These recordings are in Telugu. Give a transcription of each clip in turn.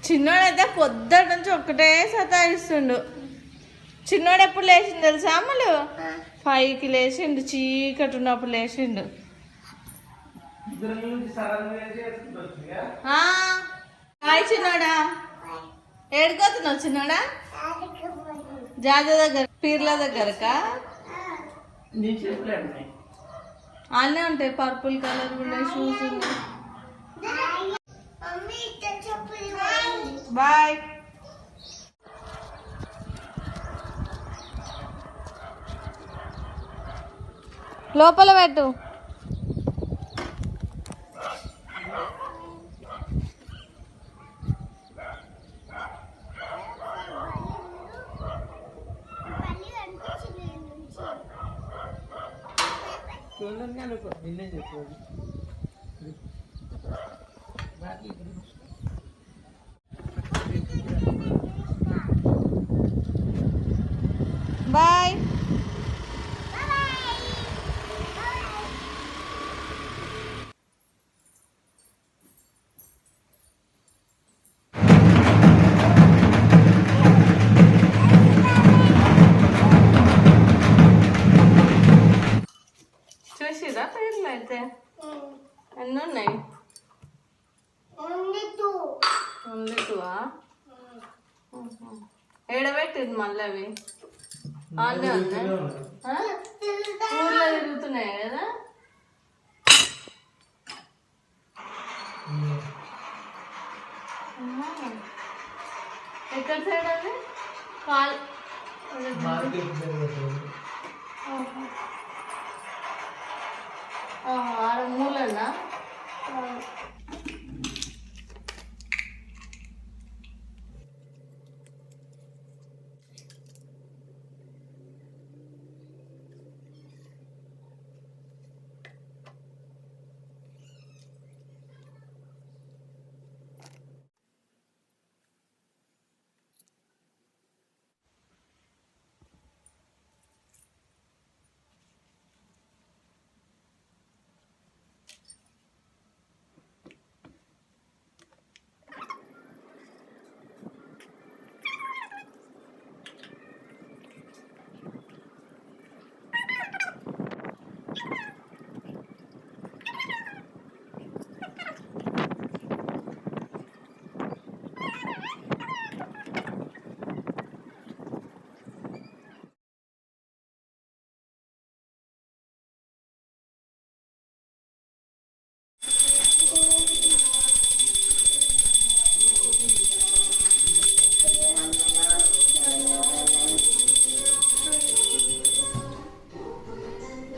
చిన్నోడైతే పొద్దుట నుంచి ఒక్కటే సతాయిస్తుండు. చిన్నోడు ఎప్పుడు లేచిండు తెలుసా అమ్మలు? 5కి లేచిండు, చీకటి ఉన్నప్పుడు లేచిండు. హాయ్ చిన్నోడా, ఏడుకోతున్నావు చిన్నోడా? జాజ దగ్గర, పీర్ల దగ్గరకా? అన్నీ ఉంటాయి, పర్పుల్ కలర్ ఉన్నాయి, షూస్ ఉన్నాయి. బాయ్. లోపల పెట్టు. బాయ్. చూసిరా పేర్లు అయితే ఎన్ని ఉన్నాయి? ఓన్లీ 2. ఏడబెట్టింది మళ్ళీ అవి ఆనే ఉన్నాయి. ఊర్లో తిరుగుతున్నాయి కదా. ఎక్కడ సైడ్ అది? కాల్ ఆడ మూలన్నా.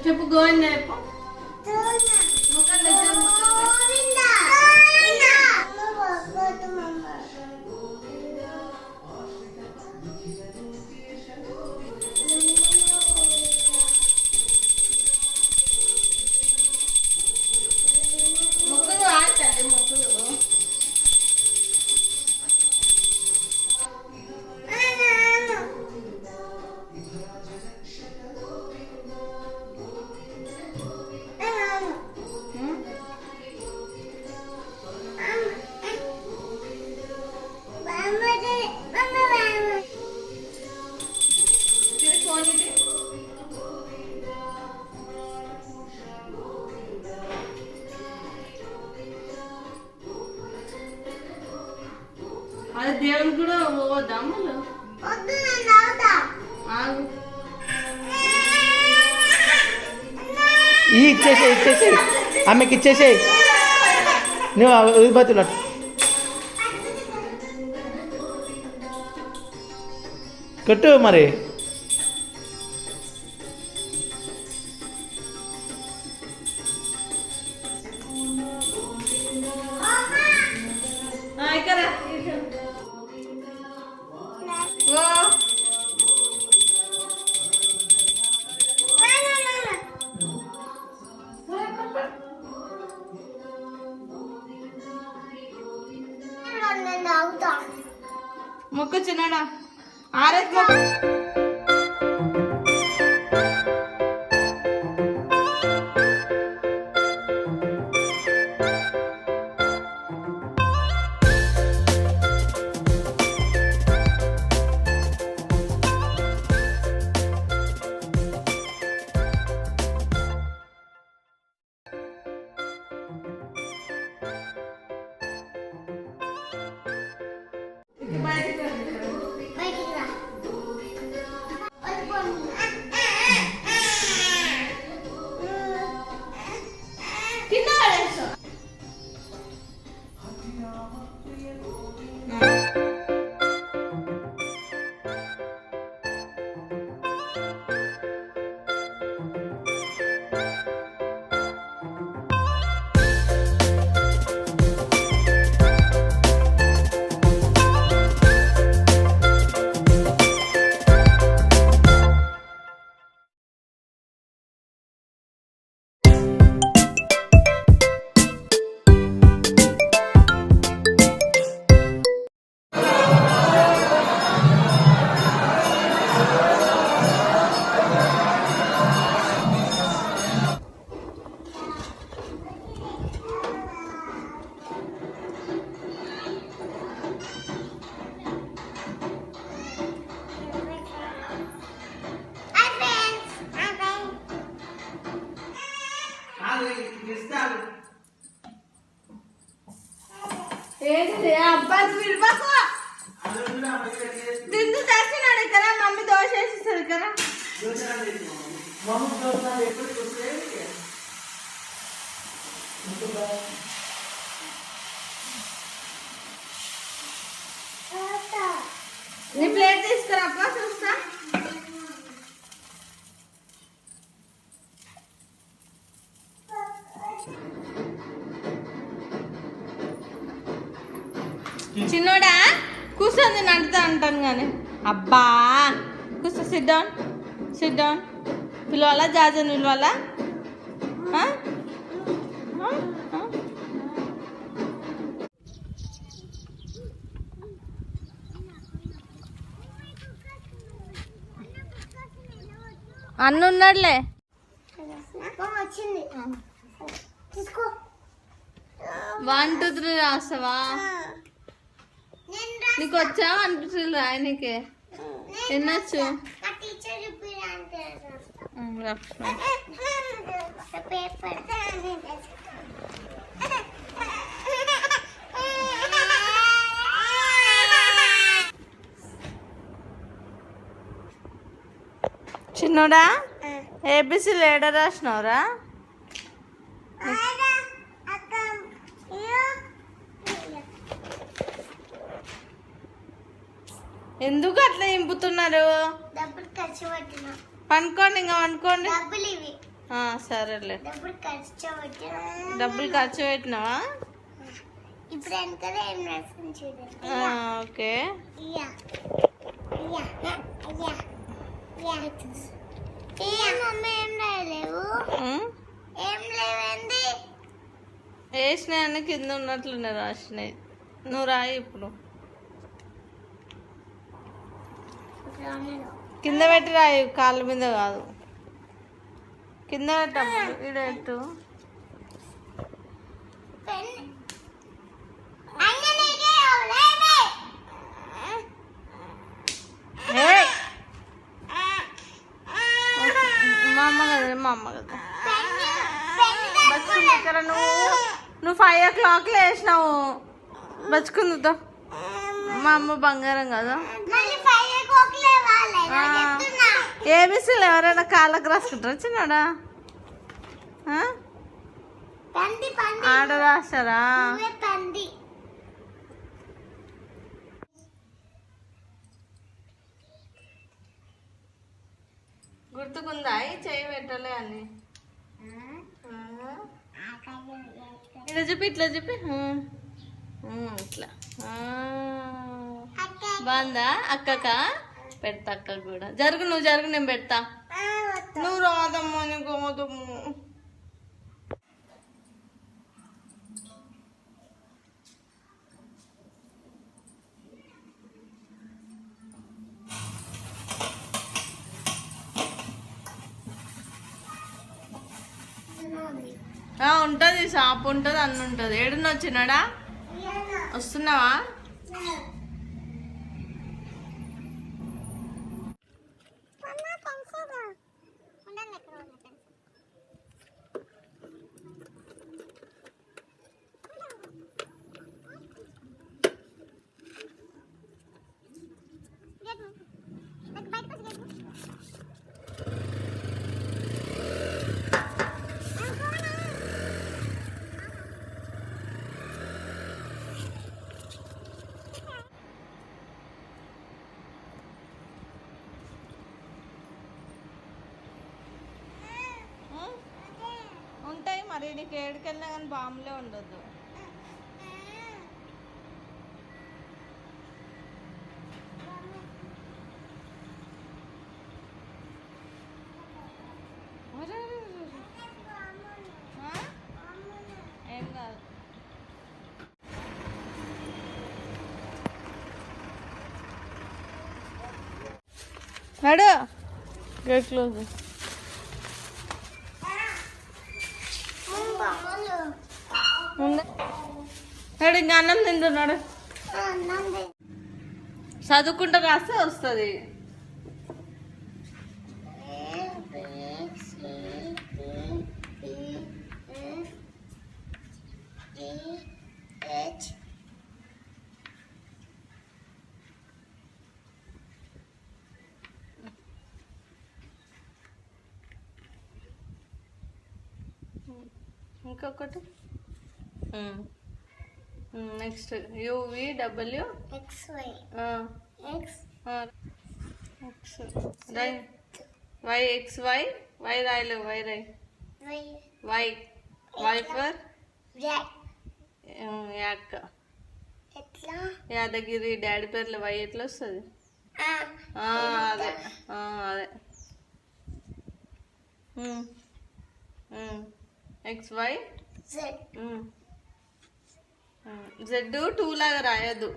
చెప్పు గోవిందా చెప్పు. మొక్కులు ఆడతాయి మొక్కులు. అది దేవుని కూడా పోవద్దా అమ్మలు? ఇచ్చేసేయి ఆమెకి ఇచ్చేసేయి. నువ్వు ఉదిబతులు కొట్టు మరి. మొక్కు చిన్నడా ఆరేది మొక్కు. కింద పడేస్తా. ఏంటి అబ్బాయి విడిపోకు. తిందు తెచ్చినాడు ఇక్కడ మమ్మీ దోశ వేసేసారు కదా. నీ ప్లేట్ తీసుకురా అబ్బా చూస్తా. చిన్నోడా కూర్చొని నడుతా అంటాను కానీ అబ్బా కూర్చో. Sit down, sit down. పిలవాలా జాజన్ పిలవాలా? అన్న ఉన్నాడులే. 1 2 3 రాస్తావా? నీకు వచ్చా 1 2 3 రాయనికే ఎన్నొచ్చు? చిన్నోడా ఏబిసి లేడ రాసినవరా? ఎందుకు అట్లా ఇంపుతున్నారు? పనుకోండి, ఇంకా పనుకోండి. సరేలే. డబ్బులు ఖర్చు పెట్టినావా? ఓకే. వేసినాయని కింద ఉన్నట్లున్నాయి రాసినాయి. నువ్వు రాయి ఇప్పుడు. కింద పెట్టి రాయి, కాళ్ళ మీద కాదు. కింద పెట్టప్పుడు ఇడెట్టు. మా అమ్మ కదా, మా అమ్మ కదా. బచ్చుకుంది ఇక్కడ. నువ్వు 5 o'clock వేసినావు. బచ్చుకుందుతో మా అమ్మ బంగారం కదా. ఏబిసీలు ఎవరైనా కాళ్ళకు రాసుకుంటారా చిన్నడా? ఆడ రాస్తారా? గుర్తుకుందా ఈ చెయ్యి పెట్టలే అని? ఇట్లా చెప్పి, ఇట్లా చెప్పి, ఇట్లా. బాగుందా? అక్కక పెడతా. అక్క కూడా జరుగు, నువ్వు జరుగు, నేను పెడతా. నువ్వు రాదమ్మా, నీకు పోదమ్ము. ఉంటుంది, షాప్ ఉంటుంది, అన్నీ ఉంటుంది. ఏడున్న వచ్చినాడా? వస్తున్నావా? నీకు ఏడుకెళ్ళినా కానీ బాంబులే ఉండొద్దు. ఏం కాదు. నడు గేట్ క్లోజ్. నడు ఇంకా అన్నం తింటున్నాడు. చదువుకుంటా రాస్తే వస్తుంది. ఇంకొకటి next UVW XY YXY Y రాయలేవు. Y రాయి. Y for yak. Yadagiri daddy పేర్లు Y ఎట్లా వస్తుంది? అదే అదే. XY Z 2 లాగా రాయొద్దు.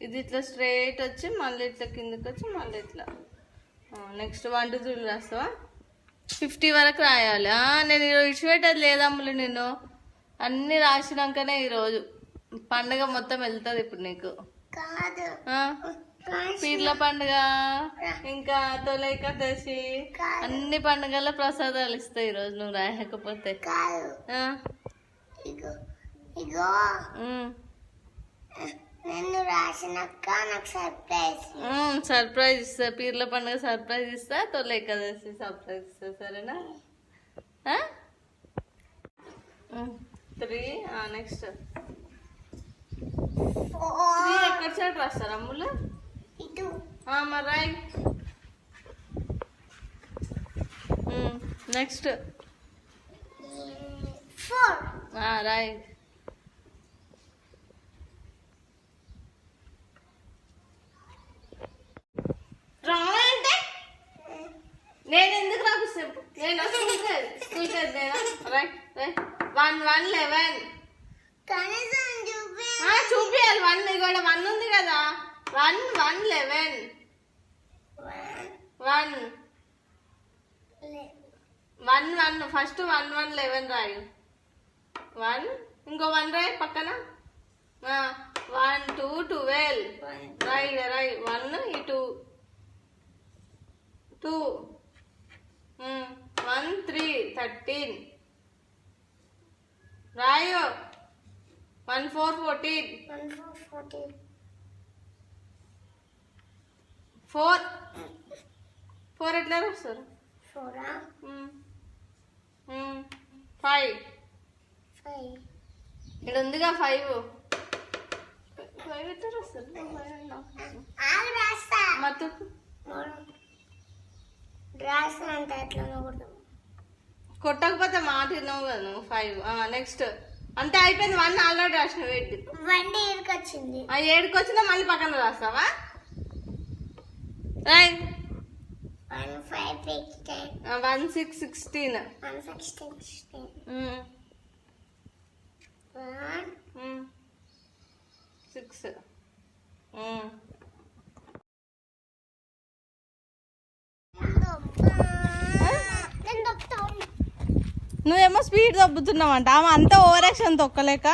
ఇది ఇట్లా స్ట్రైట్ వచ్చి మళ్ళీ ఇట్లా కిందకి వచ్చి మళ్ళీ ఇట్లా. నెక్స్ట్ 1 2 3 రాస్తావా? 50 వరకు రాయాలి. నేను ఇచ్చిపెట్టేది లేదమ్ములు. నేను అన్ని రాసినాకనే ఈరోజు పండుగ మొత్తం వెళ్తుంది. ఇప్పుడు నీకు పీర్ల పండుగ ఇంకా తొలి ఏకాదశి అన్ని పండుగల ప్రసాదాలు ఇస్తాయి ఈరోజు నువ్వు రాయకపోతే. సర్ప్రైజ్ ఇస్తా. పీర్ల పండుగ సర్ప్రైజ్ ఇస్తా. తొలి ఏకాదశి సర్ప్రైజ్ ఇస్తా. సరేనా? 3 నెక్స్ట్ 3 ఎక్కడ సైడ్ రాస్తారు అమ్ములు? మరి రాయ్. నెక్స్ట్ 4 రాయ్. రాయంటే నేను ఎందుకు రాపిస్తాను? నేను స్కూల్కి నేనా? రాయ్ రాయ్. 1 1 11 చూపియాలి. 1 కూడా 1 ఉంది కదా. 1 1 11 1 1 1 ఫస్ట్ 1 1 11 రాయు. 1 ఇంకో 1 రాయ్ పక్కన. 1 2 12 రాయ్ రాయ్. 1 ఈ 2 2 1 3 13 రాయు. 1 4 14 4 ఎట్లా రాస్తారు? 5 ఇక్కడ ఉందిగా 5 ఎట్లా రాస్తారు? మత్తు కొట్టకపోతే మాట విన్నావు కదా నువ్వు. 5 నెక్స్ట్ అంతే అయిపోయింది. 1 ఆల్రెడీ రాసిన. వెయిట్ 7కి వచ్చింది. 7కి వచ్చినా మళ్ళీ పక్కన రాస్తావా? రైట్. 1 6 16 6 నువ్వేమో స్పీడ్ దొబ్బుతున్నావంట. ఆమె అంతా ఓవర్ యాక్షన్ తొక్కలేక